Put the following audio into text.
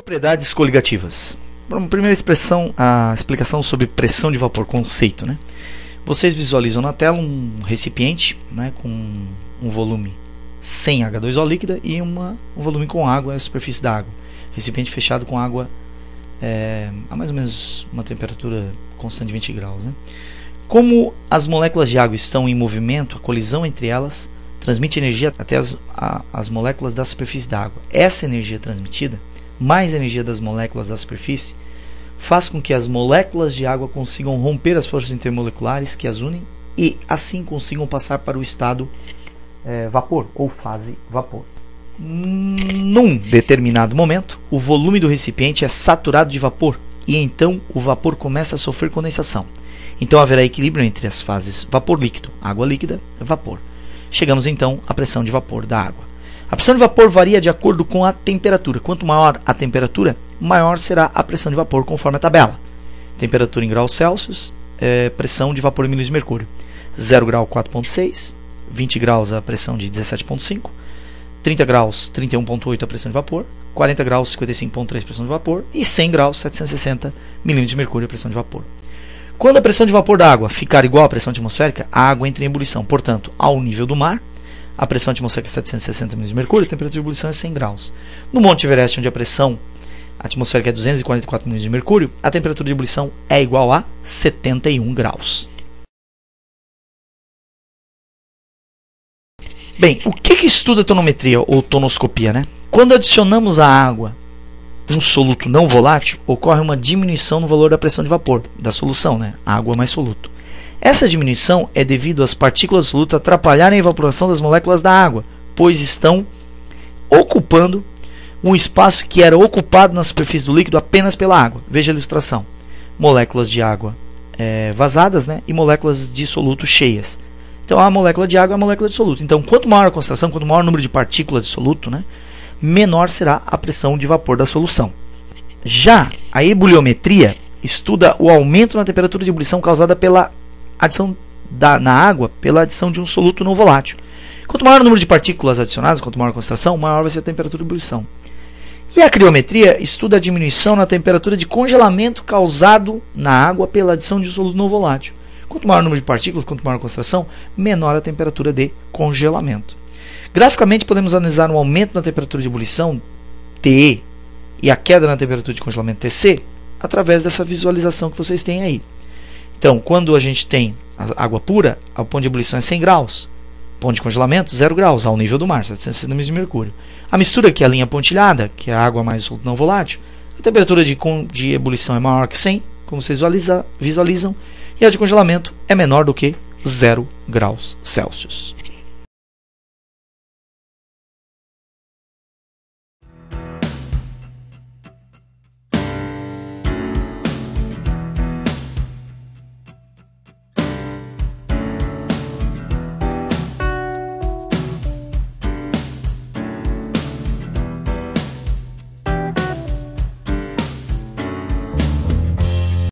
Propriedades coligativas. Primeira expressão, a explicação sobre pressão de vapor, conceito, né? Vocês visualizam na tela um recipiente, né, com um volume sem H2O líquida e um volume com água, a superfície da água. Recipiente fechado com água a mais ou menos uma temperatura constante de 20 graus. Né? Como as moléculas de água estão em movimento, a colisão entre elas transmite energia até as moléculas da superfície da água. Essa energia transmitida, mais energia das moléculas da superfície, faz com que as moléculas de água consigam romper as forças intermoleculares que as unem e assim consigam passar para o estado vapor ou fase vapor. Num determinado momento, o volume do recipiente é saturado de vapor e então o vapor começa a sofrer condensação. Então haverá equilíbrio entre as fases vapor líquido, água líquida, vapor. Chegamos então à pressão de vapor da água. A pressão de vapor varia de acordo com a temperatura. Quanto maior a temperatura, maior será a pressão de vapor conforme a tabela. Temperatura em graus Celsius, pressão de vapor em milímetros de mercúrio. 0 grau 4,6, 20 graus a pressão de 17,5, 30 graus 31,8 a pressão de vapor, 40 graus 55,3 a pressão de vapor e 100 graus 760 milímetros de mercúrio a pressão de vapor. Quando a pressão de vapor da água ficar igual à pressão atmosférica, a água entra em ebulição. Portanto, ao nível do mar, a pressão atmosférica é 760 milímetros de mercúrio, a temperatura de ebulição é 100 graus. No Monte Everest, onde a pressão atmosférica é 244 milímetros de mercúrio, a temperatura de ebulição é igual a 71 graus. Bem, o que estuda a tonometria ou tonoscopia, né? Quando adicionamos à água um soluto não volátil, ocorre uma diminuição no valor da pressão de vapor da solução, né? Água mais soluto. Essa diminuição é devido às partículas do soluto atrapalharem a evaporação das moléculas da água, pois estão ocupando um espaço que era ocupado na superfície do líquido apenas pela água. Veja a ilustração. Moléculas de água vazadas, né, e moléculas de soluto cheias. Então a molécula de água é a molécula de soluto. Então quanto maior a concentração, quanto maior o número de partículas de soluto, né, menor será a pressão de vapor da solução. Já a ebuliometria estuda o aumento na temperatura de ebulição causada pela adição na água pela adição de um soluto não volátil. Quanto maior o número de partículas adicionadas, quanto maior a concentração, maior vai ser a temperatura de ebulição. E a criometria estuda a diminuição na temperatura de congelamento causado na água pela adição de um soluto não volátil. Quanto maior o número de partículas, quanto maior a concentração, menor a temperatura de congelamento. Graficamente podemos analisar um aumento na temperatura de ebulição, TE, e a queda na temperatura de congelamento, TC, através dessa visualização que vocês têm aí. Então, quando a gente tem a água pura, o ponto de ebulição é 100 graus. Ponto de congelamento, 0 graus, ao nível do mar, 760 milímetros de mercúrio. A mistura, que é a linha pontilhada, que é a água mais soluto não volátil, a temperatura de ebulição é maior que 100, como vocês visualizam, e a de congelamento é menor do que 0 graus Celsius.